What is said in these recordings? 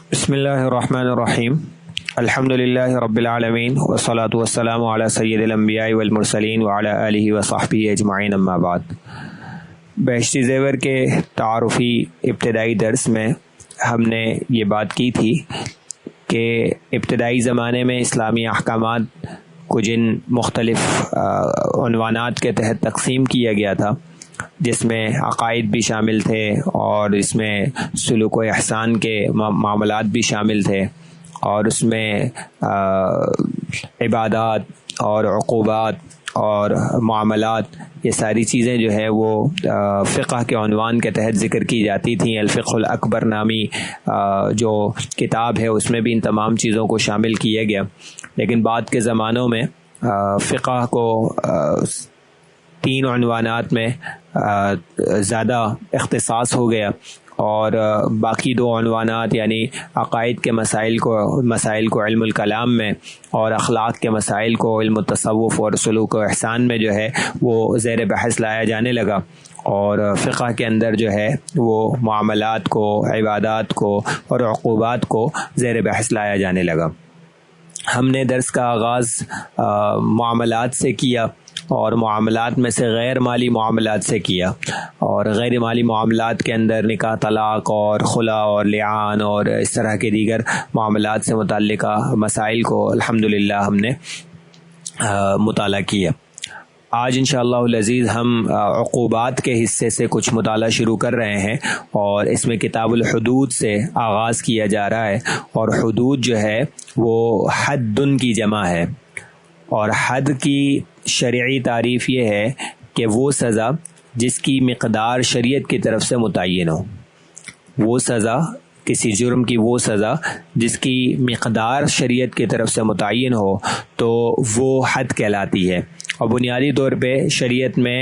بسم اللہ الرحمن الرحیم الحمد للہ رب العالمین والصلاة والسلام علی سید الانبیاء والمرسلین وعلی آلہ وصحبہ اجمعین اما بعد۔ بہشتی زیور کے تعارفی ابتدائی درس میں ہم نے یہ بات کی تھی کہ ابتدائی زمانے میں اسلامی احکامات کو جن مختلف عنوانات کے تحت تقسیم کیا گیا تھا، جس میں عقائد بھی شامل تھے اور اس میں سلوک و احسان کے معاملات بھی شامل تھے، اور اس میں عبادات اور عقوبات اور معاملات، یہ ساری چیزیں جو ہے وہ فقہ کے عنوان کے تحت ذکر کی جاتی تھیں۔ الفقہ الاکبر نامی جو کتاب ہے اس میں بھی ان تمام چیزوں کو شامل کیا گیا، لیکن بعد کے زمانوں میں فقہ کو 3 عنوانات میں زیادہ اختصاص ہو گیا، اور باقی 2 عنوانات یعنی عقائد کے مسائل کو علم الکلام میں اور اخلاق کے مسائل کو علم التصوف اور سلوک و احسان میں جو ہے وہ زیر بحث لایا جانے لگا، اور فقہ کے اندر جو ہے وہ معاملات کو، عبادات کو اور عقوبات کو زیر بحث لایا جانے لگا۔ ہم نے درس کا آغاز معاملات سے کیا، اور معاملات میں سے غیر مالی معاملات سے کیا، اور غیر مالی معاملات کے اندر نکاح، طلاق اور خلا اور لعان اور اس طرح کے دیگر معاملات سے متعلقہ مسائل کو الحمدللہ ہم نے مطالعہ کیا۔ آج انشاءاللہ العزیز ہم عقوبات کے حصے سے کچھ مطالعہ شروع کر رہے ہیں، اور اس میں کتاب الحدود سے آغاز کیا جا رہا ہے، اور حدود جو ہے وہ حدن کی جمع ہے، اور حد کی شرعی تعریف یہ ہے کہ وہ سزا جس کی مقدار شریعت کی طرف سے متعین ہو، وہ سزا، کسی جرم کی وہ سزا جس کی مقدار شریعت کی طرف سے متعین ہو تو وہ حد کہلاتی ہے۔ اور بنیادی طور پہ شریعت میں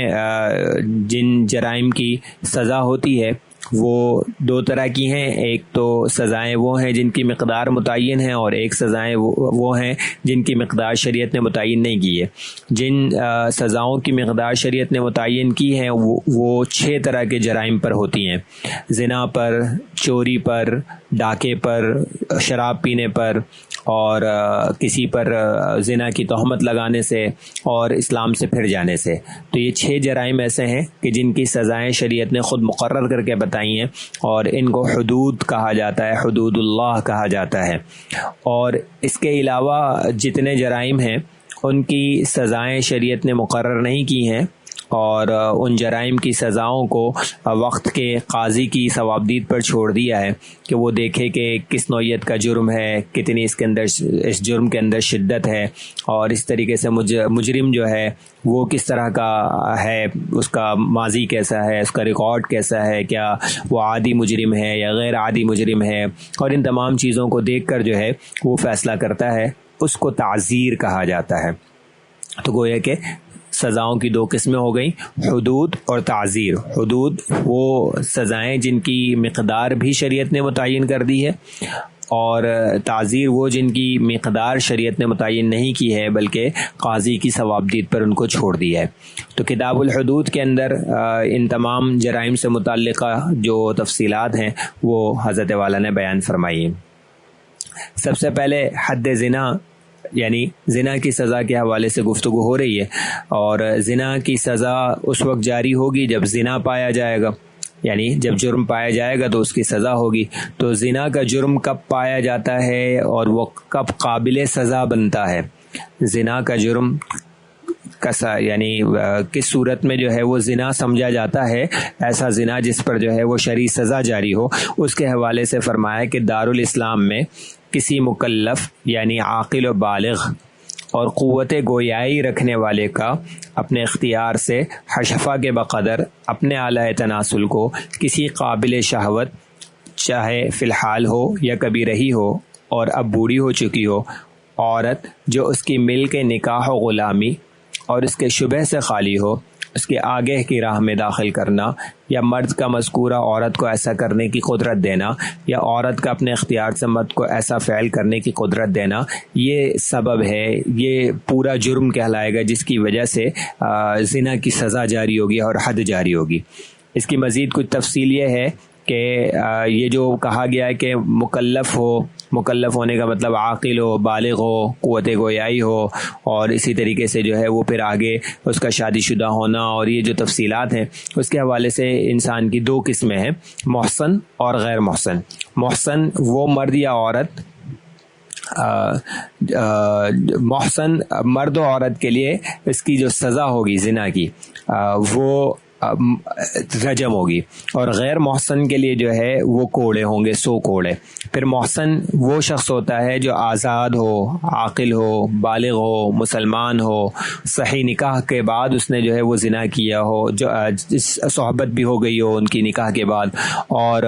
جن جرائم کی سزا ہوتی ہے وہ 2 طرح کی ہیں، ایک تو سزائیں وہ ہیں جن کی مقدار متعین ہیں، اور ایک سزائیں وہ ہیں جن کی مقدار شریعت نے متعین نہیں کی ہے۔ جن سزاؤں کی مقدار شریعت نے متعین کی ہیں وہ 6 طرح کے جرائم پر ہوتی ہیں: زنا پر، چوری پر، ڈاکے پر، شراب پینے پر، اور کسی پر زنا کی تہمت لگانے سے، اور اسلام سے پھر جانے سے۔ تو یہ 6 جرائم ایسے ہیں کہ جن کی سزائیں شریعت نے خود مقرر کر کے بتائی ہیں، اور ان کو حدود کہا جاتا ہے، حدود اللہ کہا جاتا ہے۔ اور اس کے علاوہ جتنے جرائم ہیں ان کی سزائیں شریعت نے مقرر نہیں کی ہیں، اور ان جرائم کی سزاؤں کو وقت کے قاضی کی ثوابدید پر چھوڑ دیا ہے کہ وہ دیکھے کہ کس نوعیت کا جرم ہے، کتنی اس جرم کے اندر شدت ہے، اور اس طریقے سے مجرم جو ہے وہ کس طرح کا ہے، اس کا ماضی کیسا ہے، اس کا ریکارڈ کیسا ہے، کیا وہ عادی مجرم ہے یا غیر عادی مجرم ہے، اور ان تمام چیزوں کو دیکھ کر جو ہے وہ فیصلہ کرتا ہے۔ اس کو تعزیر کہا جاتا ہے۔ تو گویا کہ سزاؤں کی 2 قسمیں ہو گئیں، حدود اور تعزیر۔ حدود وہ سزائیں جن کی مقدار بھی شریعت نے متعین کر دی ہے، اور تعزیر وہ جن کی مقدار شریعت نے متعین نہیں کی ہے بلکہ قاضی کی ثوابدید پر ان کو چھوڑ دیا ہے۔ تو کتاب الحدود کے اندر ان تمام جرائم سے متعلقہ جو تفصیلات ہیں وہ حضرت والا نے بیان فرمائی ہیں۔ سب سے پہلے حد زنا، یعنی زنا کی سزا کے حوالے سے گفتگو ہو رہی ہے، اور زنا کی سزا اس وقت جاری ہوگی جب زنا پایا جائے گا، یعنی جب جرم پایا جائے گا تو اس کی سزا ہوگی۔ تو زنا کا جرم کب پایا جاتا ہے اور وہ کب قابل سزا بنتا ہے؟ زنا کا جرم یعنی کس صورت میں جو ہے وہ زنا سمجھا جاتا ہے، ایسا زنا جس پر جو ہے وہ شرعی سزا جاری ہو، اس کے حوالے سے فرمایا کہ دارالاسلام میں کسی مکلف یعنی عاقل و بالغ اور قوت گویائی رکھنے والے کا اپنے اختیار سے حشفہ کے بقدر اپنے اعلی تناسل کو کسی قابل شہوت، چاہے فی الحال ہو یا کبھی رہی ہو اور اب بوڑھی ہو چکی ہو، عورت جو اس کی ملک نکاح و غلامی اور اس کے شبہ سے خالی ہو، اس کے آگے کی راہ میں داخل کرنا، یا مرد کا مذکورہ عورت کو ایسا کرنے کی قدرت دینا، یا عورت کا اپنے اختیار سے مرد کو ایسا فعل کرنے کی قدرت دینا، یہ سبب ہے، یہ پورا جرم کہلائے گا جس کی وجہ سے زنا کی سزا جاری ہوگی اور حد جاری ہوگی۔ اس کی مزید کچھ تفصیل یہ ہے کہ یہ جو کہا گیا ہے کہ مکلف ہو، مکلف ہونے کا مطلب عاقل ہو، بالغ ہو، قوت گویائی ہو، اور اسی طریقے سے جو ہے وہ پھر آگے اس کا شادی شدہ ہونا، اور یہ جو تفصیلات ہیں اس کے حوالے سے انسان کی دو قسمیں ہیں، محسن اور غیر محسن۔ محسن وہ مرد یا عورت، محسن مرد و عورت کے لیے اس کی جو سزا ہوگی زنا کی وہ رجم ہوگی، اور غیر محسن کے لیے جو ہے وہ کوڑے ہوں گے، 100 کوڑے۔ پھر محسن وہ شخص ہوتا ہے جو آزاد ہو، عاقل ہو، بالغ ہو، مسلمان ہو، صحیح نکاح کے بعد اس نے جو ہے وہ زنا کیا ہو، جو صحبت بھی ہو گئی ہو ان کی نکاح کے بعد، اور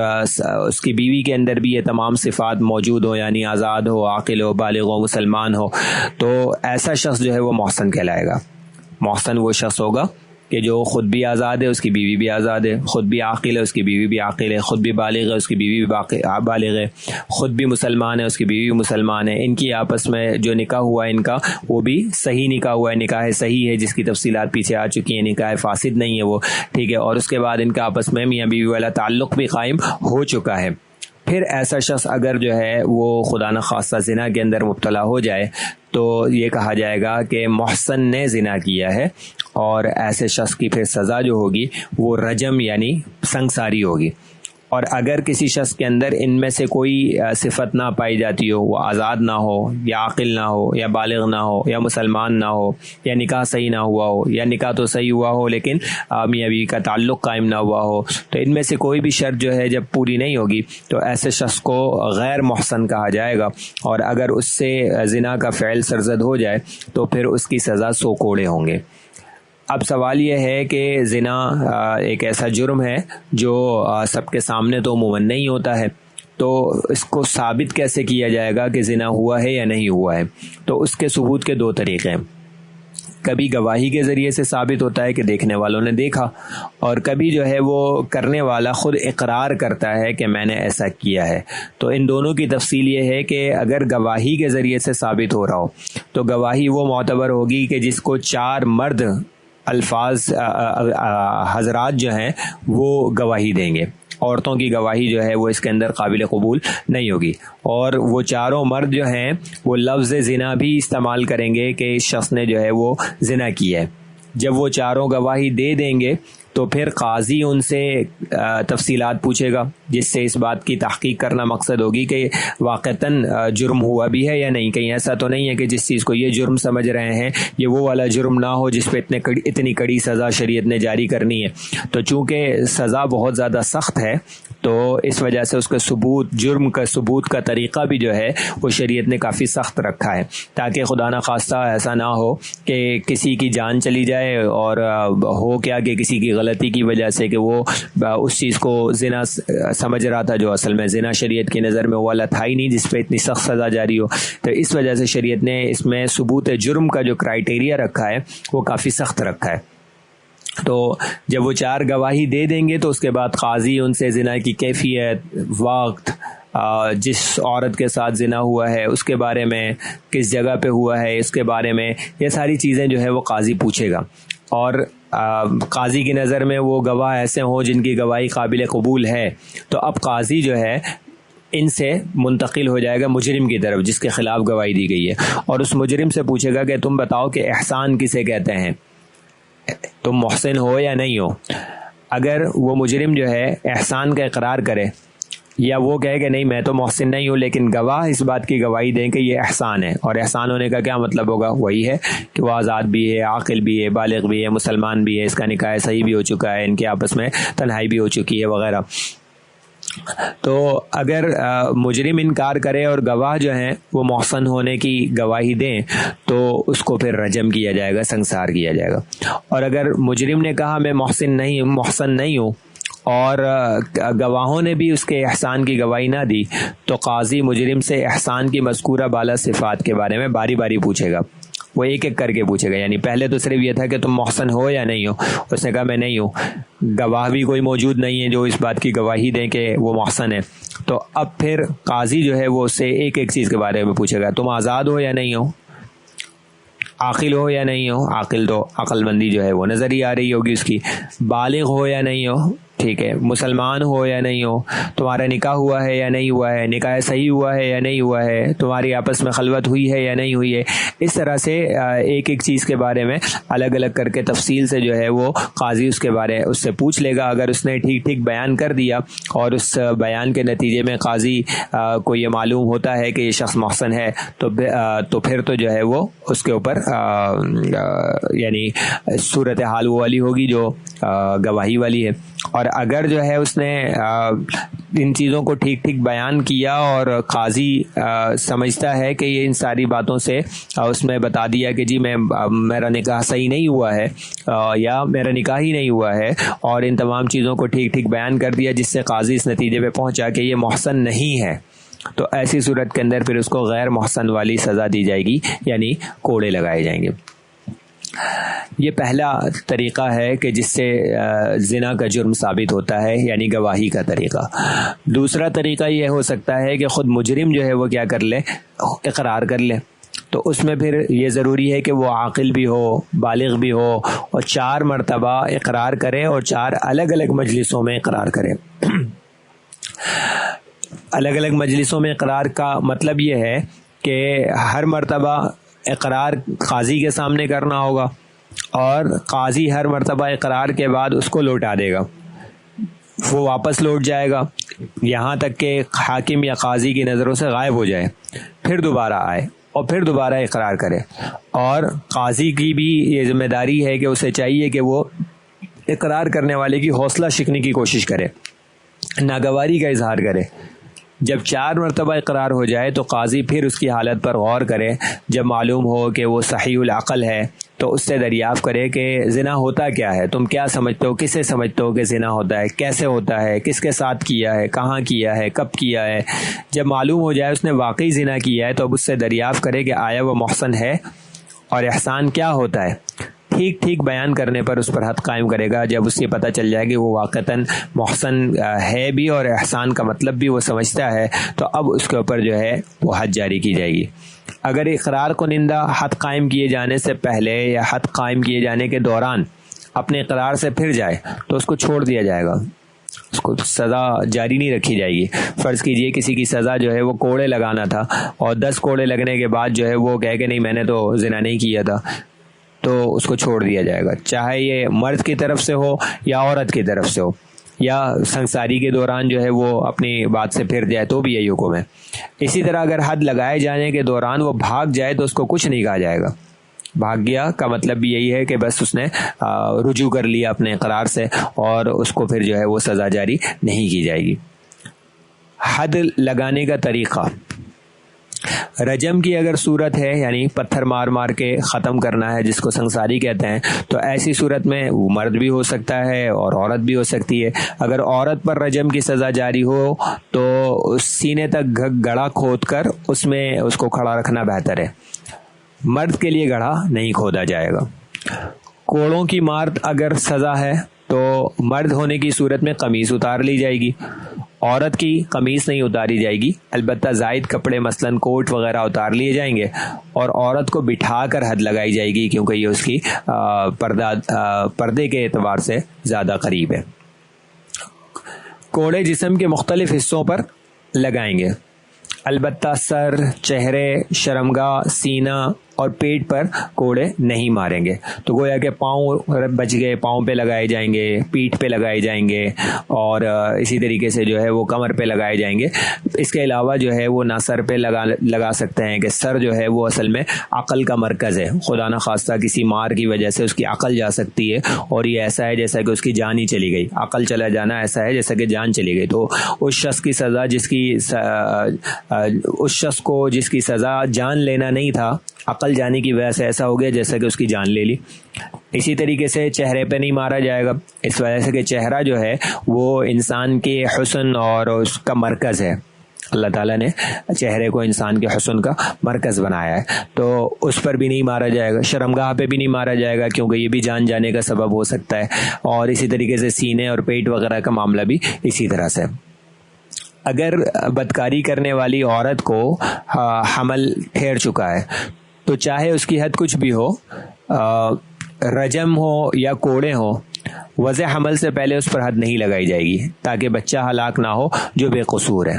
اس کی بیوی کے اندر بھی یہ تمام صفات موجود ہو، یعنی آزاد ہو، عاقل ہو، بالغ ہو، مسلمان ہو، تو ایسا شخص جو ہے وہ محسن کہلائے گا۔ محسن وہ شخص ہوگا کہ جو خود بھی آزاد ہے، اس کی بیوی بھی آزاد ہے، خود بھی عاقل ہے، اس کی بیوی بھی عاقل ہے، خود بھی بالغ ہے، اس کی بیوی بھی بالغ ہے، خود بھی مسلمان ہے، اس کی بیوی بھی مسلمان ہے، ان کی آپس میں جو نکاح ہوا ہے ان کا وہ بھی صحیح نکاح ہوا ہے، نکاح صحیح ہے جس کی تفصیلات پیچھے آ چکی ہیں، نکاح فاسد نہیں ہے وہ، ٹھیک ہے، اور اس کے بعد ان کا آپس میں میاں بیوی والا تعلق بھی قائم ہو چکا ہے۔ پھر ایسا شخص اگر جو ہے وہ خدا نخواستہ زنا کے اندر مبتلا ہو جائے تو یہ کہا جائے گا کہ محسن نے زنا کیا ہے، اور ایسے شخص کی پھر سزا جو ہوگی وہ رجم یعنی سنگساری ہوگی۔ اور اگر کسی شخص کے اندر ان میں سے کوئی صفت نہ پائی جاتی ہو، وہ آزاد نہ ہو، یا عاقل نہ ہو، یا بالغ نہ ہو، یا مسلمان نہ ہو، یا نکاح صحیح نہ ہوا ہو، یا نکاح تو صحیح ہوا ہو لیکن میاں بیوی کا تعلق قائم نہ ہوا ہو، تو ان میں سے کوئی بھی شرط جو ہے جب پوری نہیں ہوگی تو ایسے شخص کو غیر محسن کہا جائے گا، اور اگر اس سے زنا کا فعل سرزد ہو جائے تو پھر اس کی سزا 100 کوڑے ہوں گے۔ اب سوال یہ ہے کہ زنا ایک ایسا جرم ہے جو سب کے سامنے تو عموماً نہیں ہوتا ہے، تو اس کو ثابت کیسے کیا جائے گا کہ زنا ہوا ہے یا نہیں ہوا ہے؟ تو اس کے ثبوت کے 2 طریقے ہیں۔ کبھی گواہی کے ذریعے سے ثابت ہوتا ہے کہ دیکھنے والوں نے دیکھا، اور کبھی جو ہے وہ کرنے والا خود اقرار کرتا ہے کہ میں نے ایسا کیا ہے۔ تو ان دونوں کی تفصیل یہ ہے کہ اگر گواہی کے ذریعے سے ثابت ہو رہا ہو تو گواہی وہ معتبر ہوگی کہ جس کو 4 مرد الفاظ حضرات جو ہیں وہ گواہی دیں گے، عورتوں کی گواہی جو ہے وہ اس کے اندر قابل قبول نہیں ہوگی، اور وہ چاروں مرد جو ہیں وہ لفظ زنا بھی استعمال کریں گے کہ اس شخص نے جو ہے وہ زنا کیا ہے۔ جب وہ چاروں گواہی دے دیں گے تو پھر قاضی ان سے تفصیلات پوچھے گا، جس سے اس بات کی تحقیق کرنا مقصد ہوگی کہ واقعتاً جرم ہوا بھی ہے یا نہیں، کہیں ایسا تو نہیں ہے کہ جس چیز کو یہ جرم سمجھ رہے ہیں یہ وہ والا جرم نہ ہو جس پہ اتنی کڑی سزا شریعت نے جاری کرنی ہے۔ تو چونکہ سزا بہت زیادہ سخت ہے تو اس وجہ سے اس کا ثبوت، جرم کا ثبوت کا طریقہ بھی جو ہے وہ شریعت نے کافی سخت رکھا ہے، تاکہ خدا نخواستہ ایسا نہ ہو کہ کسی کی جان چلی جائے، اور ہو کیا کہ کسی کی غلطی کی وجہ سے کہ وہ اس چیز کو زنا سمجھ رہا تھا جو اصل میں زنا شریعت کی نظر میں وہ والا تھا ہی نہیں جس پہ اتنی سخت سزا جاری ہو۔ تو اس وجہ سے شریعت نے اس میں ثبوت جرم کا جو کرائیٹیریا رکھا ہے وہ کافی سخت رکھا ہے۔ تو جب وہ 4 گواہی دے دیں گے تو اس کے بعد قاضی ان سے زنا کی کیفیت، وقت، جس عورت کے ساتھ زنا ہوا ہے اس کے بارے میں، کس جگہ پہ ہوا ہے اس کے بارے میں، یہ ساری چیزیں جو ہے وہ قاضی پوچھے گا، اور قاضی کی نظر میں وہ گواہ ایسے ہوں جن کی گواہی قابل قبول ہے، تو اب قاضی جو ہے ان سے منتقل ہو جائے گا مجرم کی طرف جس کے خلاف گواہی دی گئی ہے، اور اس مجرم سے پوچھے گا کہ تم بتاؤ کہ احسان کسے کہتے ہیں، تم محسن ہو یا نہیں ہو۔ اگر وہ مجرم جو ہے احسان کا اقرار کرے، یا وہ کہے کہ نہیں میں تو محسن نہیں ہوں، لیکن گواہ اس بات کی گواہی دیں کہ یہ احسان ہے، اور احسان ہونے کا کیا مطلب ہوگا؟ وہی ہے کہ وہ آزاد بھی ہے، عاقل بھی ہے، بالغ بھی ہے، مسلمان بھی ہے، اس کا نکاح صحیح بھی ہو چکا ہے، ان کے آپس میں تنہائی بھی ہو چکی ہے وغیرہ۔ تو اگر مجرم انکار کرے اور گواہ جو ہیں وہ محسن ہونے کی گواہی دیں تو اس کو پھر رجم کیا جائے گا، سنگسار کیا جائے گا۔ اور اگر مجرم نے کہا میں محسن نہیں ہوں اور گواہوں نے بھی اس کے احسان کی گواہی نہ دی تو قاضی مجرم سے احسان کی مذکورہ بالا صفات کے بارے میں باری باری پوچھے گا، وہ ایک ایک کر کے پوچھے گا۔ یعنی پہلے تو صرف یہ تھا کہ تم محسن ہو یا نہیں ہو، اس نے کہا میں نہیں ہوں، گواہ بھی کوئی موجود نہیں ہے جو اس بات کی گواہی دیں کہ وہ محسن ہے، تو اب پھر قاضی جو ہے وہ اس سے ایک ایک چیز کے بارے میں پوچھے گا، تم آزاد ہو یا نہیں ہو، عاقل ہو یا نہیں ہو، عاقل تو عقل مندی جو ہے وہ نظر ہی آ رہی ہوگی اس کی، بالغ ہو یا نہیں ہو، ٹھیک ہے، مسلمان ہو یا نہیں ہو، تمہارا نکاح ہوا ہے یا نہیں ہوا ہے، نکاح صحیح ہوا ہے یا نہیں ہوا ہے، تمہاری آپس میں خلوت ہوئی ہے یا نہیں ہوئی ہے، اس طرح سے ایک ایک چیز کے بارے میں الگ الگ کر کے تفصیل سے جو ہے وہ قاضی اس سے پوچھ لے گا۔ اگر اس نے ٹھیک ٹھیک بیان کر دیا اور اس بیان کے نتیجے میں قاضی کو یہ معلوم ہوتا ہے کہ یہ شخص محسن ہے تو پھر تو جو ہے وہ اس کے اوپر یعنی صورتحال وہ والی ہوگی جو گواہی والی ہے۔ اور اگر جو ہے اس نے ان چیزوں کو ٹھیک ٹھیک بیان کیا اور قاضی سمجھتا ہے کہ یہ ان ساری باتوں سے اس میں بتا دیا کہ جی میرا نکاح صحیح نہیں ہوا ہے یا میرا نکاح ہی نہیں ہوا ہے، اور ان تمام چیزوں کو ٹھیک ٹھیک بیان کر دیا جس سے قاضی اس نتیجے پہ پہنچا کہ یہ محسن نہیں ہے، تو ایسی صورت کے اندر پھر اس کو غیر محسن والی سزا دی جائے گی، یعنی کوڑے لگائے جائیں گے۔ یہ پہلا طریقہ ہے کہ جس سے زنا کا جرم ثابت ہوتا ہے، یعنی گواہی کا طریقہ۔ دوسرا طریقہ یہ ہو سکتا ہے کہ خود مجرم جو ہے وہ کیا کر لے، اقرار کر لے، تو اس میں پھر یہ ضروری ہے کہ وہ عاقل بھی ہو، بالغ بھی ہو، اور 4 مرتبہ اقرار کرے اور 4 الگ الگ مجلسوں میں اقرار کرے۔ الگ الگ مجلسوں میں اقرار کا مطلب یہ ہے کہ ہر مرتبہ اقرار قاضی کے سامنے کرنا ہوگا، اور قاضی ہر مرتبہ اقرار کے بعد اس کو لوٹا دے گا، وہ واپس لوٹ جائے گا یہاں تک کہ حاکم یا قاضی کی نظروں سے غائب ہو جائے، پھر دوبارہ آئے اور پھر دوبارہ اقرار کرے۔ اور قاضی کی بھی یہ ذمہ داری ہے کہ اسے چاہیے کہ وہ اقرار کرنے والے کی حوصلہ شکنی کی کوشش کرے، ناگواری کا اظہار کرے۔ جب 4 مرتبہ اقرار ہو جائے تو قاضی پھر اس کی حالت پر غور کرے، جب معلوم ہو کہ وہ صحیح العقل ہے تو اس سے دریافت کرے کہ زنا ہوتا کیا ہے، تم کیا سمجھتے ہو، کسے سمجھتے ہو کہ زنا ہوتا ہے، کیسے ہوتا ہے، کس کے ساتھ کیا ہے، کہاں کیا ہے، کب کیا ہے۔ جب معلوم ہو جائے اس نے واقعی زنا کیا ہے تو اب اس سے دریافت کرے کہ آیا وہ محسن ہے اور احسان کیا ہوتا ہے۔ ٹھیک ٹھیک بیان کرنے پر اس پر حد قائم کرے گا۔ جب اسے پتہ چل جائے کہ وہ واقعتاً محسن ہے بھی اور احسان کا مطلب بھی وہ سمجھتا ہے، تو اب اس کے اوپر جو ہے وہ حد جاری کی جائے گی۔ اگر اقرار کنندہ حد قائم کیے جانے سے پہلے یا حد قائم کیے جانے کے دوران اپنے اقرار سے پھر جائے تو اس کو چھوڑ دیا جائے گا، اس کو سزا جاری نہیں رکھی جائے گی۔ فرض کیجئے کسی کی سزا جو ہے وہ کوڑے لگانا تھا، اور 10 کوڑے لگنے کے بعد جو ہے وہ کہے کہ نہیں میں نے تو زنا نہیں کیا تھا، تو اس کو چھوڑ دیا جائے گا، چاہے یہ مرد کی طرف سے ہو یا عورت کی طرف سے ہو، یا سنساری کے دوران جو ہے وہ اپنی بات سے پھر جائے تو بھی یہی حکم ہے۔ اسی طرح اگر حد لگائے جانے کے دوران وہ بھاگ جائے تو اس کو کچھ نہیں کہا جائے گا۔ بھاگ گیا کا مطلب بھی یہی ہے کہ بس اس نے رجوع کر لیا اپنے اقرار سے، اور اس کو پھر جو ہے وہ سزا جاری نہیں کی جائے گی۔ حد لگانے کا طریقہ، رجم کی اگر صورت ہے یعنی پتھر مار مار کے ختم کرنا ہے، جس کو سنساری کہتے ہیں، تو ایسی صورت میں وہ مرد بھی ہو سکتا ہے اور عورت بھی ہو سکتی ہے۔ اگر عورت پر رجم کی سزا جاری ہو تو اس سینے تک گڑھا کھود کر اس میں اس کو کھڑا رکھنا بہتر ہے، مرد کے لیے گڑھا نہیں کھودا جائے گا۔ کوڑوں کی مار اگر سزا ہے تو مرد ہونے کی صورت میں قمیص اتار لی جائے گی، عورت کی قمیص نہیں اتاری جائے گی، البتہ زائد کپڑے مثلاً کوٹ وغیرہ اتار لیے جائیں گے، اور عورت کو بٹھا کر حد لگائی جائے گی کیونکہ یہ اس کی پردے کے اعتبار سے زیادہ قریب ہے۔ کوڑے جسم کے مختلف حصوں پر لگائیں گے، البتہ سر، چہرے، شرمگاہ، سینہ اور پیٹ پر کوڑے نہیں ماریں گے۔ تو گویا کہ پاؤں بچ گئے، پاؤں پہ لگائے جائیں گے، پیٹھ پہ لگائے جائیں گے، اور اسی طریقے سے جو ہے وہ کمر پہ لگائے جائیں گے۔ اس کے علاوہ جو ہے وہ نہ سر پہ لگا سکتے ہیں کہ سر جو ہے وہ اصل میں عقل کا مرکز ہے، خدا نخواستہ کسی مار کی وجہ سے اس کی عقل جا سکتی ہے، اور یہ ایسا ہے جیسا کہ اس کی جان ہی چلی گئی۔ عقل چلا جانا ایسا ہے جیسا کہ جان چلی گئی۔ تو اس شخص کی سزا جس کی سزا جان لینا نہیں تھا، عقل جانے کی وجہ سے ایسا ہو گیا جیسا کہ اس کی جان لے لی۔ اسی طریقے سے چہرے پہ نہیں مارا جائے گا، اس وجہ سے کہ چہرہ جو ہے وہ انسان کے حسن اور اس کا مرکز ہے۔ اللہ تعالیٰ نے چہرے کو انسان کے حسن کا مرکز بنایا ہے، تو اس پر بھی نہیں مارا جائے گا۔ شرمگاہ پہ بھی نہیں مارا جائے گا کیونکہ یہ بھی جان جانے کا سبب ہو سکتا ہے، اور اسی طریقے سے سینے اور پیٹ وغیرہ کا معاملہ بھی اسی طرح سے۔ اگر بدکاری کرنے والی عورت کو حمل ٹھہر چکا ہے تو چاہے اس کی حد کچھ بھی ہو، رجم ہو یا کوڑے ہوں، وضع حمل سے پہلے اس پر حد نہیں لگائی جائے گی تاکہ بچہ ہلاک نہ ہو جو بے قصور ہے۔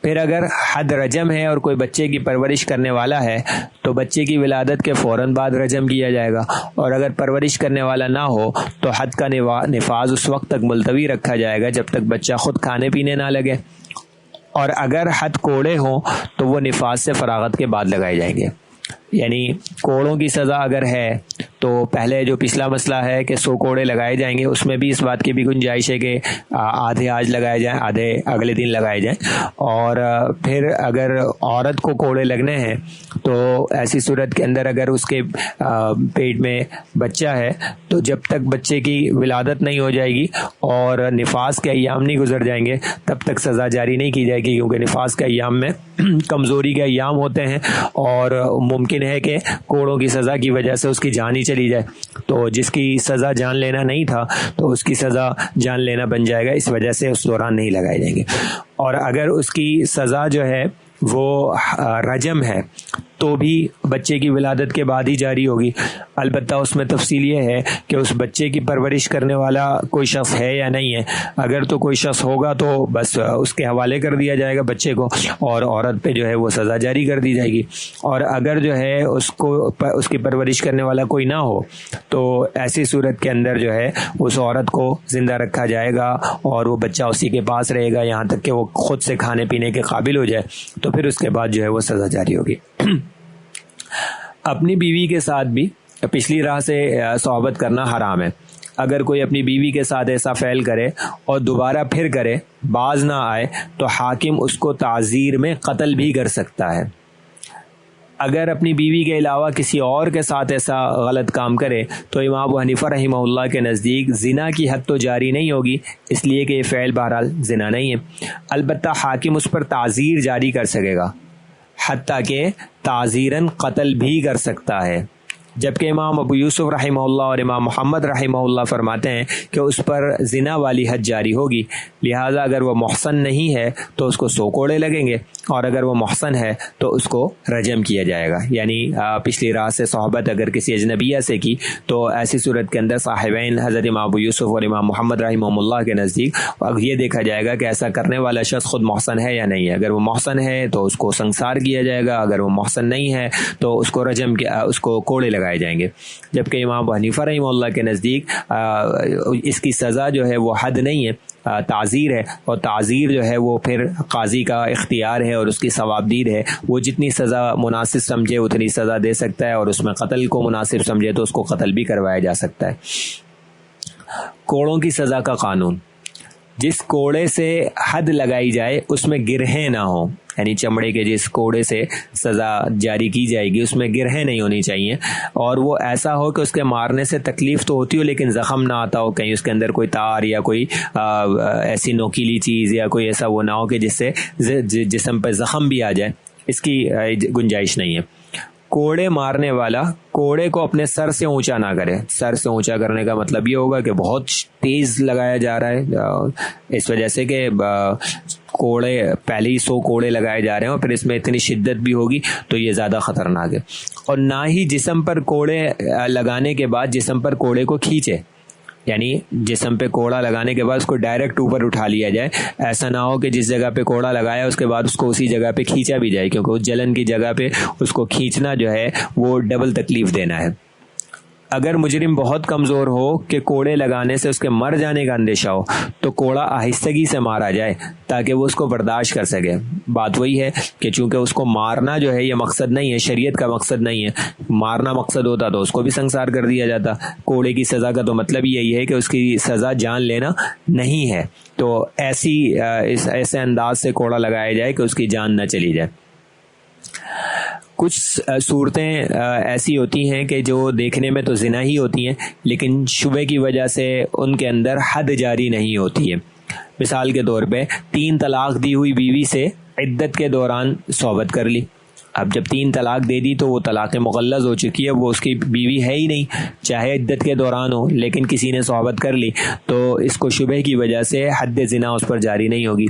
پھر اگر حد رجم ہے اور کوئی بچے کی پرورش کرنے والا ہے تو بچے کی ولادت کے فوراً بعد رجم کیا جائے گا، اور اگر پرورش کرنے والا نہ ہو تو حد کا نفاذ اس وقت تک ملتوی رکھا جائے گا جب تک بچہ خود کھانے پینے نہ لگے، اور اگر حد کوڑے ہوں تو وہ نفاذ سے فراغت کے بعد لگائے جائیں گے۔ یعنی کوڑوں کی سزا اگر ہے تو پہلے جو پچھلا مسئلہ ہے کہ 100 کوڑے لگائے جائیں گے، اس میں بھی اس بات کی بھی گنجائش ہے کہ آدھے آج لگائے جائیں، آدھے اگلے دن لگائے جائیں، اور پھر اگر عورت کو کوڑے لگنے ہیں تو ایسی صورت کے اندر اگر اس کے پیٹ میں بچہ ہے تو جب تک بچے کی ولادت نہیں ہو جائے گی اور نفاس کے ایام نہیں گزر جائیں گے تب تک سزا جاری نہیں کی جائے گی، کیونکہ نفاس کے ایام میں کمزوری کے ایام ہوتے ہیں اور ممکن ہے کہ کوڑوں کی سزا کی وجہ سے اس کی جان ہی چلی جائے، تو جس کی سزا جان لینا نہیں تھا تو اس کی سزا جان لینا بن جائے گا، اس وجہ سے اس دوران نہیں لگائے جائیں گے۔ اور اگر اس کی سزا جو ہے وہ رجم ہے تو بھی بچے کی ولادت کے بعد ہی جاری ہوگی، البتہ اس میں تفصیل یہ ہے کہ اس بچے کی پرورش کرنے والا کوئی شخص ہے یا نہیں ہے۔ اگر تو کوئی شخص ہوگا تو بس اس کے حوالے کر دیا جائے گا بچے کو، اور عورت پہ جو ہے وہ سزا جاری کر دی جائے گی، اور اگر جو ہے اس کی پرورش کرنے والا کوئی نہ ہو تو ایسی صورت کے اندر جو ہے اس عورت کو زندہ رکھا جائے گا اور وہ بچہ اسی کے پاس رہے گا یہاں تک کہ وہ خود سے کھانے پینے کے قابل ہو جائے، تو پھر اس کے بعد جو ہے وہ سزا جاری ہوگی۔ اپنی بیوی کے ساتھ بھی پچھلی راہ سے صحبت کرنا حرام ہے۔ اگر کوئی اپنی بیوی کے ساتھ ایسا فعل کرے اور دوبارہ پھر کرے، باز نہ آئے، تو حاکم اس کو تعزیر میں قتل بھی کر سکتا ہے۔ اگر اپنی بیوی کے علاوہ کسی اور کے ساتھ ایسا غلط کام کرے تو امام ابو حنیفہ رحمہ اللہ کے نزدیک زنا کی حد تو جاری نہیں ہوگی، اس لیے کہ یہ فعل بہرحال زنا نہیں ہے، البتہ حاکم اس پر تعزیر جاری کر سکے گا، حتیٰ کہ تعزیراً قتل بھی کر سکتا ہے۔ جبکہ امام ابو یوسف رحمہ اللہ اور امام محمد رحمہ اللہ فرماتے ہیں کہ اس پر زنا والی حد جاری ہوگی، لہٰذا اگر وہ محسن نہیں ہے تو اس کو 100 کوڑے لگیں گے، اور اگر وہ محسن ہے تو اس کو رجم کیا جائے گا۔ یعنی پچھلی راہ سے صحبت اگر کسی اجنبیہ سے کی تو ایسی صورت کے اندر صاحبین حضرت امام ابو یوسف اور امام محمد رحمہ اللہ کے نزدیک یہ دیکھا جائے گا کہ ایسا کرنے والا شخص خود محسن ہے یا نہیں ہے۔ اگر وہ محسن ہے تو اس کو سنسار کیا جائے گا، اگر وہ محسن نہیں ہے تو اس کو کوڑے لگائے جائیں گے۔ جبکہ امام ابو حنیفہ رحمہ اللہ کے نزدیک اس کی سزا جو ہے وہ حد نہیں ہے، تعزیر ہے، اور تعزیر جو ہے وہ پھر قاضی کا اختیار ہے اور اس کی ثوابدید ہے، وہ جتنی سزا مناسب سمجھے اتنی سزا دے سکتا ہے، اور اس میں قتل کو مناسب سمجھے تو اس کو قتل بھی کروایا جا سکتا ہے۔ کوڑوں کی سزا کا قانون: جس کوڑے سے حد لگائی جائے اس میں گرہیں نہ ہوں، یعنی چمڑے کے جس کوڑے سے سزا جاری کی جائے گی اس میں گرہیں نہیں ہونی چاہیے، اور وہ ایسا ہو کہ اس کے مارنے سے تکلیف تو ہوتی ہو لیکن زخم نہ آتا ہو، کہیں اس کے اندر کوئی تار یا کوئی ایسی نوکیلی چیز یا کوئی ایسا وہ نہ ہو کہ جس سے جسم پہ زخم بھی آ جائے، اس کی گنجائش نہیں ہے۔ کوڑے مارنے والا کوڑے کو اپنے سر سے اونچا نہ کرے۔ سر سے اونچا کرنے کا مطلب یہ ہوگا کہ بہت تیز لگایا جا رہا ہے، اس وجہ سے کہ کوڑے پہلے ہی 100 کوڑے لگائے جا رہے ہیں اور پھر اس میں اتنی شدت بھی ہوگی تو یہ زیادہ خطرناک ہے۔ اور نہ ہی جسم پر کوڑے لگانے کے بعد جسم پر کوڑے کو کھینچے، یعنی جسم پہ کوڑا لگانے کے بعد اس کو ڈائریکٹ اوپر اٹھا لیا جائے، ایسا نہ ہو کہ جس جگہ پہ کوڑا لگایا اس کے بعد اس کو اسی جگہ پہ کھینچا بھی جائے، کیونکہ اس جلن کی جگہ پہ اس کو کھینچنا جو ہے وہ ڈبل تکلیف دینا ہے۔ اگر مجرم بہت کمزور ہو کہ کوڑے لگانے سے اس کے مر جانے کا اندیشہ ہو تو کوڑا آہستگی سے مارا جائے تاکہ وہ اس کو برداشت کر سکے۔ بات وہی ہے کہ چونکہ اس کو مارنا جو ہے یہ مقصد نہیں ہے، شریعت کا مقصد نہیں ہے، مارنا مقصد ہوتا تو اس کو بھی سنسار کر دیا جاتا۔ کوڑے کی سزا کا تو مطلب یہی ہے کہ اس کی سزا جان لینا نہیں ہے، تو ایسے انداز سے کوڑا لگایا جائے کہ اس کی جان نہ چلی جائے۔ کچھ صورتیں ایسی ہوتی ہیں کہ جو دیکھنے میں تو زنا ہی ہوتی ہیں لیکن شبہ کی وجہ سے ان کے اندر حد جاری نہیں ہوتی ہے۔ مثال کے طور پہ 3 طلاق دی ہوئی بیوی سے عدت کے دوران صحبت کر لی، اب جب 3 طلاق دے دی تو وہ طلاق مغلظ ہو چکی ہے، وہ اس کی بیوی ہے ہی نہیں، چاہے عدت کے دوران ہو، لیکن کسی نے صحبت کر لی تو اس کو شبہ کی وجہ سے حد زنا اس پر جاری نہیں ہوگی۔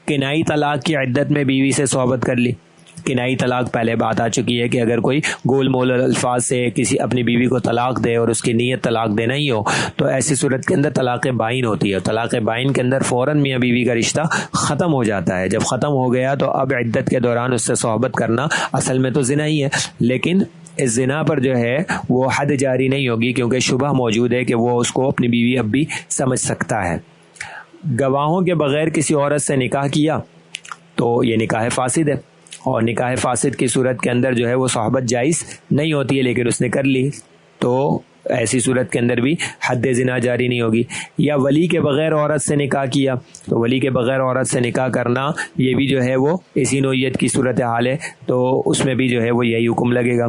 کنائی طلاق کی عدت میں بیوی سے صحبت کر لی، کنائی طلاق پہلے بات آ چکی ہے کہ اگر کوئی گول مول الفاظ سے کسی اپنی بیوی کو طلاق دے اور اس کی نیت طلاق دینا ہی ہو تو ایسی صورت کے اندر طلاق بائن ہوتی ہے. طلاق بائن کے اندر فوراً میاں بیوی کا رشتہ ختم ہو جاتا ہے. جب ختم ہو گیا تو اب عدت کے دوران اس سے صحبت کرنا اصل میں تو زنا ہی ہے, لیکن اس زنا پر جو ہے وہ حد جاری نہیں ہوگی کیونکہ شبہ موجود ہے کہ وہ اس کو اپنی بیوی اب بھی سمجھ سکتا ہے. گواہوں کے بغیر کسی عورت سے نکاح کیا تو یہ نکاح فاسد ہے, اور نکاح فاسد کی صورت کے اندر جو ہے وہ صحبت جائز نہیں ہوتی ہے, لیکن اس نے کر لی تو ایسی صورت کے اندر بھی حد زنا جاری نہیں ہوگی. یا ولی کے بغیر عورت سے نکاح کیا تو ولی کے بغیر عورت سے نکاح کرنا یہ بھی جو ہے وہ اسی نوعیت کی صورت حال ہے, تو اس میں بھی جو ہے وہ یہی حکم لگے گا.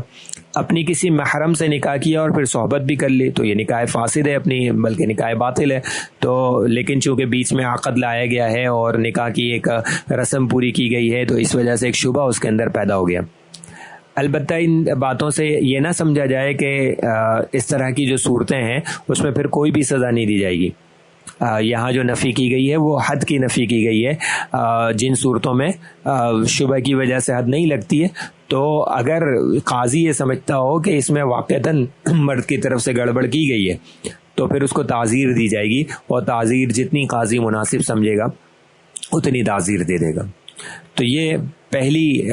اپنی کسی محرم سے نکاح کیا اور پھر صحبت بھی کر لی تو یہ نکاح فاسد ہے اپنی, بلکہ نکاح باطل ہے. تو لیکن چونکہ بیچ میں عقد لایا گیا ہے اور نکاح کی ایک رسم پوری کی گئی ہے تو اس وجہ سے ایک شبہ اس کے اندر پیدا ہو گیا. البتہ ان باتوں سے یہ نہ سمجھا جائے کہ اس طرح کی جو صورتیں ہیں اس میں پھر کوئی بھی سزا نہیں دی جائے گی. یہاں جو نفی کی گئی ہے وہ حد کی نفی کی گئی ہے. جن صورتوں میں شبہ کی وجہ سے حد نہیں لگتی ہے تو اگر قاضی یہ سمجھتا ہو کہ اس میں واقعتاً مرد کی طرف سے گڑبڑ کی گئی ہے تو پھر اس کو تعزیر دی جائے گی, اور تعزیر جتنی قاضی مناسب سمجھے گا اتنی تعزیر دے دے گا. تو یہ پہلی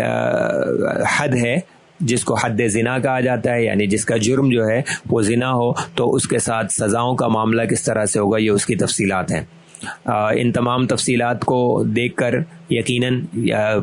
حد ہے جس کو حد زنا کہا جاتا ہے, یعنی جس کا جرم جو ہے وہ زنا ہو تو اس کے ساتھ سزاؤں کا معاملہ کس طرح سے ہوگا یہ اس کی تفصیلات ہیں. ان تمام تفصیلات کو دیکھ کر یقیناً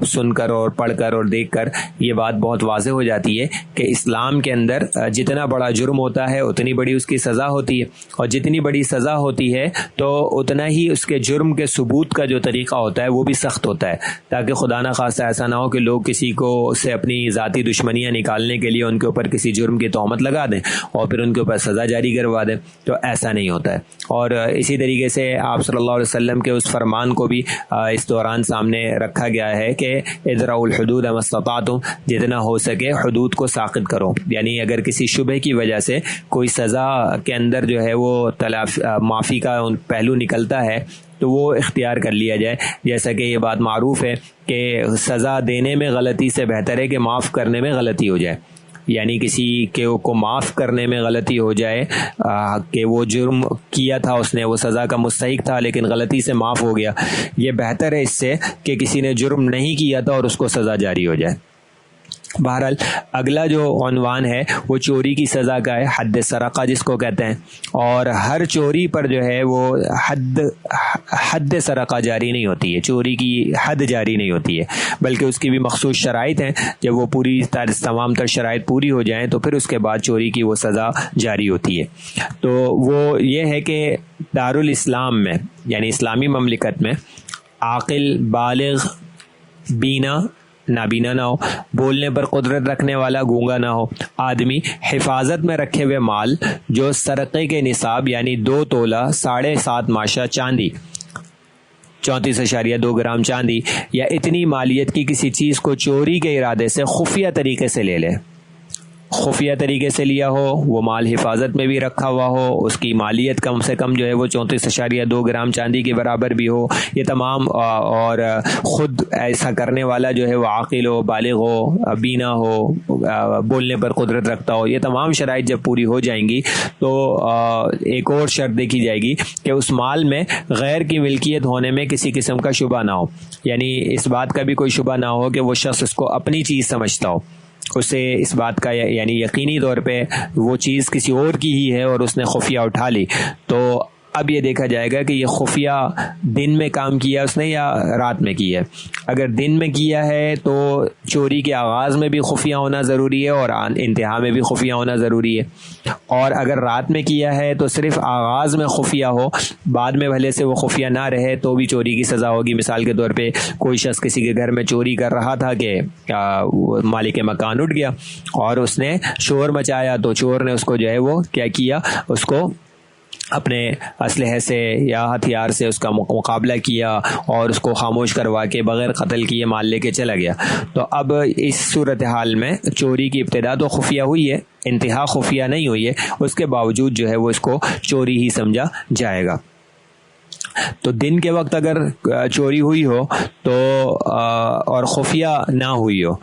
سن کر اور پڑھ کر اور دیکھ کر یہ بات بہت واضح ہو جاتی ہے کہ اسلام کے اندر جتنا بڑا جرم ہوتا ہے اتنی بڑی اس کی سزا ہوتی ہے, اور جتنی بڑی سزا ہوتی ہے تو اتنا ہی اس کے جرم کے ثبوت کا جو طریقہ ہوتا ہے وہ بھی سخت ہوتا ہے, تاکہ خدا نہ خواستہ ایسا نہ ہو کہ لوگ کسی کو سے اپنی ذاتی دشمنیاں نکالنے کے لیے ان کے اوپر کسی جرم کی تہمت لگا دیں اور پھر ان کے اوپر سزا جاری کروا دیں. تو ایسا نہیں ہوتا ہے. اور اسی طریقے سے آپ صلی اللہ علیہ وسلم کے اس فرمان کو بھی اس دوران سامنے رکھا گیا ہے کہ ادرؤوا الحدود ما استطعتم, جتنا ہو سکے حدود کو ساقط کرو. یعنی اگر کسی شبہ کی وجہ سے کوئی سزا کے اندر جو ہے وہ معافی کا پہلو نکلتا ہے تو وہ اختیار کر لیا جائے. جیسا کہ یہ بات معروف ہے کہ سزا دینے میں غلطی سے بہتر ہے کہ معاف کرنے میں غلطی ہو جائے. یعنی کسی کے کو معاف کرنے میں غلطی ہو جائے کہ وہ جرم کیا تھا اس نے, وہ سزا کا مستحق تھا لیکن غلطی سے معاف ہو گیا, یہ بہتر ہے اس سے کہ کسی نے جرم نہیں کیا تھا اور اس کو سزا جاری ہو جائے. بہرحال اگلا جو عنوان ہے وہ چوری کی سزا کا ہے, حد سرقہ جس کو کہتے ہیں. اور ہر چوری پر جو ہے وہ حد سرقہ جاری نہیں ہوتی ہے, چوری کی حد جاری نہیں ہوتی ہے, بلکہ اس کی بھی مخصوص شرائط ہیں. جب وہ پوری تمام تر شرائط پوری ہو جائیں تو پھر اس کے بعد چوری کی وہ سزا جاری ہوتی ہے. تو وہ یہ ہے کہ دارالاسلام میں یعنی اسلامی مملکت میں عاقل, بالغ, بینا نابینا نہ ہو, بولنے پر قدرت رکھنے والا گونگا نہ ہو, آدمی حفاظت میں رکھے ہوئے مال جو سرقے کے نصاب یعنی 2 تولہ 7.5 ماشا چاندی 34.2 گرام چاندی یا اتنی مالیت کی کسی چیز کو چوری کے ارادے سے خفیہ طریقے سے لے لے. خفیہ طریقے سے لیا ہو, وہ مال حفاظت میں بھی رکھا ہوا ہو, اس کی مالیت کم سے کم جو ہے وہ 34.2 گرام چاندی کے برابر بھی ہو, یہ تمام, اور خود ایسا کرنے والا جو ہے وہ عاقل ہو, بالغ ہو, بینا ہو, بولنے پر قدرت رکھتا ہو. یہ تمام شرائط جب پوری ہو جائیں گی تو ایک اور شرط دیکھی جائے گی کہ اس مال میں غیر کی ملکیت ہونے میں کسی قسم کا شبہ نہ ہو. یعنی اس بات کا بھی کوئی شبہ نہ ہو کہ وہ شخص اس کو اپنی چیز سمجھتا ہو, اسے اس بات کا یعنی یقینی طور پہ وہ چیز کسی اور کی ہی ہے اور اس نے خفیہ اٹھا لی. تو اب یہ دیکھا جائے گا کہ یہ خفیہ دن میں کام کیا اس نے یا رات میں کیا ہے. اگر دن میں کیا ہے تو چوری کے آغاز میں بھی خفیہ ہونا ضروری ہے اور انتہا میں بھی خفیہ ہونا ضروری ہے. اور اگر رات میں کیا ہے تو صرف آغاز میں خفیہ ہو, بعد میں بھلے سے وہ خفیہ نہ رہے تو بھی چوری کی سزا ہوگی. مثال کے طور پہ کوئی شخص کسی کے گھر میں چوری کر رہا تھا کہ مالک مکان اٹھ گیا اور اس نے شور مچایا, تو چور نے اس کو جو ہے وہ کیا کیا, اس کو اپنے اسلحے سے یا ہتھیار سے اس کا مقابلہ کیا اور اس کو خاموش کروا کے بغیر قتل کیے مال لے کے چلا گیا. تو اب اس صورتحال میں چوری کی ابتدا تو خفیہ ہوئی ہے, انتہا خفیہ نہیں ہوئی ہے, اس کے باوجود جو ہے وہ اس کو چوری ہی سمجھا جائے گا. تو دن کے وقت اگر چوری ہوئی ہو تو اور خفیہ نہ ہوئی ہو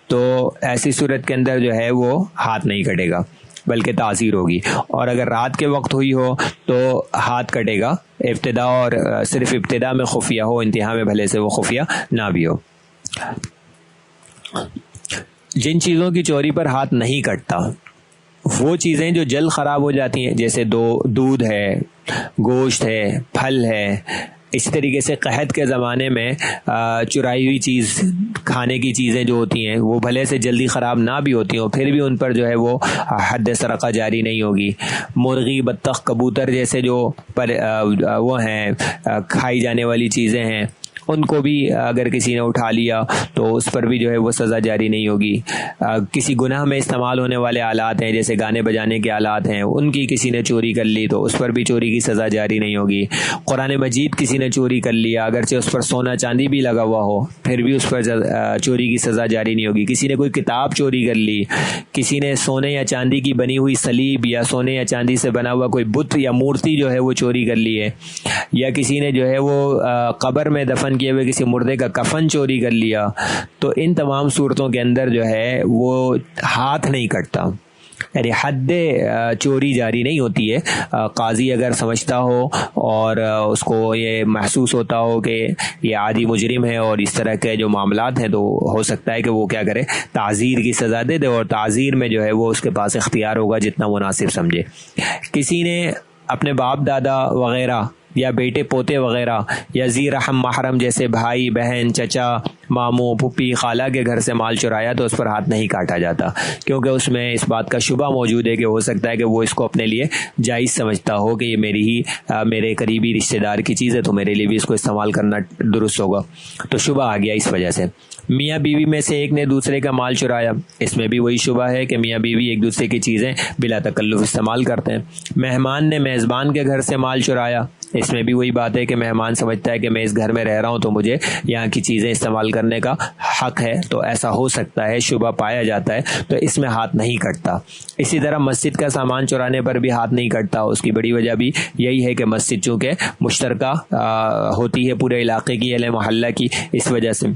تو ایسی صورت کے اندر جو ہے وہ ہاتھ نہیں کٹے گا بلکہ تعزیر ہوگی، اور اگر رات کے وقت ہوئی ہو تو ہاتھ کٹے گا، ابتدا اور صرف ابتدا میں خفیہ ہو، انتہا میں بھلے سے وہ خفیہ نہ بھی ہو۔ جن چیزوں کی چوری پر ہاتھ نہیں کٹتا وہ چیزیں جو جلد خراب ہو جاتی ہیں، جیسے دودھ ہے، گوشت ہے، پھل ہے۔ اسی طریقے سے قحط کے زمانے میں چرائی ہوئی چیز، کھانے کی چیزیں جو ہوتی ہیں وہ بھلے سے جلدی خراب نہ بھی ہوتی ہوں، پھر بھی ان پر جو ہے وہ حد سرقہ جاری نہیں ہوگی۔ مرغی، بطخ، کبوتر جیسے جو وہ ہیں کھائی جانے والی چیزیں ہیں، ان کو بھی اگر کسی نے اٹھا لیا تو اس پر بھی جو ہے وہ سزا جاری نہیں ہوگی۔ کسی گناہ میں استعمال ہونے والے آلات ہیں، جیسے گانے بجانے کے آلات ہیں، ان کی کسی نے چوری کر لی تو اس پر بھی چوری کی سزا جاری نہیں ہوگی۔ قرآن مجید کسی نے چوری کر لیا، اگرچہ اس پر سونا چاندی بھی لگا ہوا ہو، پھر بھی اس پر چوری کی سزا جاری نہیں ہوگی۔ کسی نے کوئی کتاب چوری کر لی، کسی نے سونے یا چاندی کی بنی ہوئی صلیب یا سونے یا چاندی سے بنا ہوا کوئی بت یا مورتی جو ہے وہ چوری کر لی ہے، یا کسی نے جو ہے وہ قبر میں دفن کیے ہوئے کسی مردے کا کفن چوری کر لیا، تو ان تمام صورتوں کے اندر جو ہے وہ ہاتھ نہیں کٹتا، یعنی حد چوری جاری نہیں ہوتی ہے۔ قاضی اگر سمجھتا ہو اور اس کو یہ محسوس ہوتا ہو کہ یہ عادی مجرم ہے اور اس طرح کے جو معاملات ہیں، تو ہو سکتا ہے کہ وہ کیا کرے، تعزیر کی سزا دے دے، اور تعزیر میں جو ہے وہ اس کے پاس اختیار ہوگا جتنا مناسب سمجھے۔ کسی نے اپنے باپ دادا وغیرہ یا بیٹے پوتے وغیرہ یا ذی رحم محرم جیسے بھائی بہن چچا ماموں پھپھی خالہ کے گھر سے مال چرایا تو اس پر ہاتھ نہیں کاٹا جاتا، کیونکہ اس میں اس بات کا شبہ موجود ہے کہ ہو سکتا ہے کہ وہ اس کو اپنے لیے جائز سمجھتا ہو کہ یہ میرے قریبی رشتہ دار کی چیز ہے تو میرے لیے بھی اس کو استعمال کرنا درست ہوگا، تو شبہ آ گیا اس وجہ سے۔ میاں بیوی میں سے ایک نے دوسرے کا مال چرایا، اس میں بھی وہی شبہ ہے کہ میاں بیوی ایک دوسرے کی چیزیں بلا تکلف استعمال کرتے ہیں۔ مہمان نے میزبان کے گھر سے مال چرایا، اس میں بھی وہی بات ہے کہ مہمان سمجھتا ہے کہ میں اس گھر میں رہ رہا ہوں تو مجھے یہاں کی چیزیں استعمال کرنے کا حق ہے، تو ایسا ہو سکتا ہے، شبہ پایا جاتا ہے، تو اس میں ہاتھ نہیں کٹتا۔ اسی طرح مسجد کا سامان چرانے پر بھی ہاتھ نہیں کٹتا، اس کی بڑی وجہ بھی یہی ہے کہ مسجد چونکہ مشترکہ ہوتی ہے پورے علاقے کی، اہل محلہ کی، اس وجہ سے۔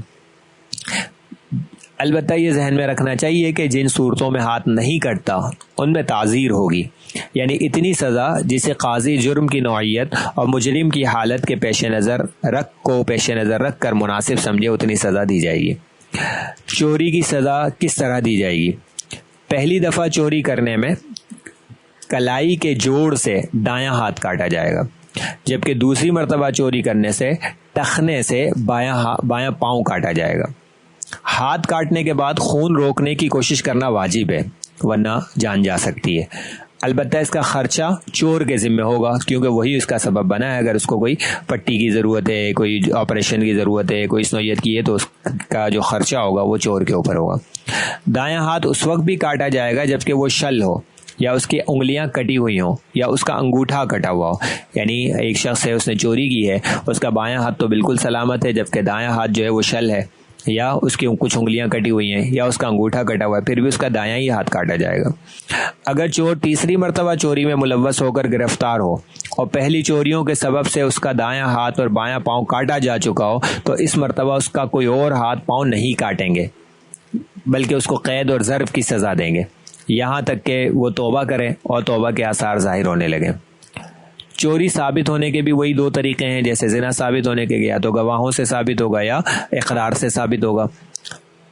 البتہ یہ ذہن میں رکھنا چاہیے کہ جن صورتوں میں ہاتھ نہیں کٹتا ان میں تعزیر ہوگی، یعنی اتنی سزا جسے قاضی جرم کی نوعیت اور مجرم کی حالت کے پیش نظر رکھ کر مناسب سمجھے اتنی سزا دی جائے گی۔ چوری کی سزا کس طرح دی جائے گی؟ پہلی دفعہ چوری کرنے میں کلائی کے جوڑ سے دایاں ہاتھ کاٹا جائے گا، جبکہ دوسری مرتبہ چوری کرنے سے ٹخنے سے بایاں پاؤں کاٹا جائے گا۔ ہاتھ کاٹنے کے بعد خون روکنے کی کوشش کرنا واجب ہے، ورنہ جان جا سکتی ہے۔ البتہ اس کا خرچہ چور کے ذمہ ہوگا، کیونکہ وہی اس کا سبب بنا ہے۔ اگر اس کو کوئی پٹی کی ضرورت ہے، کوئی آپریشن کی ضرورت ہے، کوئی اس نوعیت کی ہے، تو اس کا جو خرچہ ہوگا وہ چور کے اوپر ہوگا۔ دایاں ہاتھ اس وقت بھی کاٹا جائے گا جبکہ وہ شل ہو، یا اس کی انگلیاں کٹی ہوئی ہوں، یا اس کا انگوٹھا کٹا ہوا ہو۔ یعنی ایک شخص ہے، اس نے چوری کی ہے، اس کا بایاں ہاتھ تو بالکل سلامت ہے، جبکہ دایاں ہاتھ جو ہے وہ شل ہے، یا اس کی کچھ انگلیاں کٹی ہوئی ہیں، یا اس کا انگوٹھا کٹا ہوا ہے، پھر بھی اس کا دایاں ہی ہاتھ کاٹا جائے گا۔ اگر چور تیسری مرتبہ چوری میں ملوث ہو کر گرفتار ہو اور پہلی چوریوں کے سبب سے اس کا دایاں ہاتھ اور بایاں پاؤں کاٹا جا چکا ہو، تو اس مرتبہ اس کا کوئی اور ہاتھ پاؤں نہیں کاٹیں گے، بلکہ اس کو قید اور ضرب کی سزا دیں گے، یہاں تک کہ وہ توبہ کرے اور توبہ کے آثار ظاہر ہونے لگے۔ چوری ثابت ہونے کے بھی وہی دو طریقے ہیں، جیسے زنا ثابت ہونے کے یا تو گواہوں سے ثابت ہوگا یا اقرار سے ثابت ہوگا۔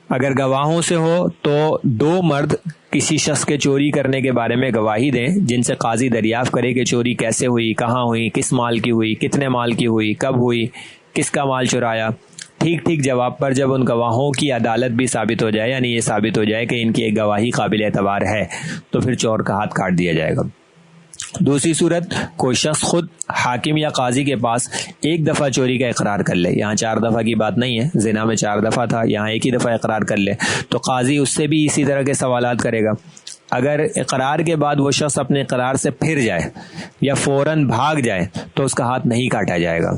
اگر گواہوں سے ہو تو دو مرد کسی شخص کے چوری کرنے کے بارے میں گواہی دیں، جن سے قاضی دریافت کرے کہ چوری کیسے ہوئی، کہاں ہوئی، کس مال کی ہوئی، کتنے مال کی ہوئی، کب ہوئی، کس کا مال چرایا۔ ٹھیک جواب پر جب ان گواہوں کی عدالت بھی ثابت ہو جائے، یعنی یہ ثابت ہو جائے کہ ان کی ایک گواہی قابل اعتبار ہے، تو پھر چور کا ہاتھ کاٹ دیا جائے گا۔ دوسری صورت، کوئی شخص خود حاکم یا قاضی کے پاس ایک دفعہ چوری کا اقرار کر لے، یہاں 4 دفعہ کی بات نہیں ہے، زنا میں 4 دفعہ تھا، یہاں ایک ہی دفعہ اقرار کر لے، تو قاضی اس سے بھی اسی طرح کے سوالات کرے گا۔ اگر اقرار کے بعد وہ شخص اپنے اقرار سے پھر جائے یا فوراً بھاگ جائے تو اس کا ہاتھ نہیں کاٹا جائے گا،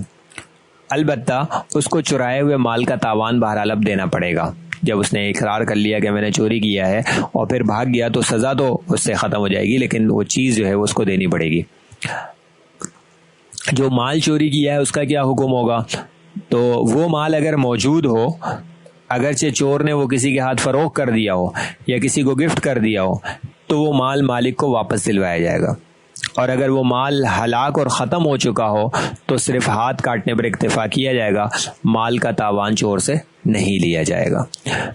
البتہ اس کو چرائے ہوئے مال کا تاوان بہرحال اب دینا پڑے گا۔ جب اس نے اقرار کر لیا کہ میں نے چوری کیا ہے اور پھر بھاگ گیا تو سزا تو اس سے ختم ہو جائے گی، لیکن وہ چیز جو ہے وہ اس کو دینی پڑے گی۔ جو مال چوری کیا ہے اس کا کیا حکم ہوگا؟ تو وہ مال اگر موجود ہو، اگرچہ چور نے وہ کسی کے ہاتھ فروخت کر دیا ہو یا کسی کو گفٹ کر دیا ہو، تو وہ مال مالک کو واپس دلوایا جائے گا، اور اگر وہ مال ہلاک اور ختم ہو چکا ہو تو صرف ہاتھ کاٹنے پر اکتفا کیا جائے گا، مال کا تاوان چور سے نہیں لیا جائے گا۔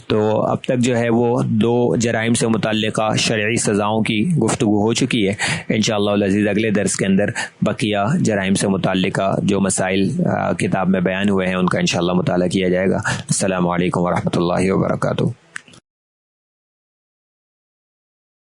تو اب تک جو ہے وہ 2 جرائم سے متعلقہ شرعی سزاؤں کی گفتگو ہو چکی ہے۔ انشاءاللہ العزیز اگلے درس کے اندر بقیہ جرائم سے متعلقہ جو مسائل کتاب میں بیان ہوئے ہیں ان کا انشاءاللہ مطالعہ کیا جائے گا۔ السلام علیکم ورحمۃ اللہ وبرکاتہ۔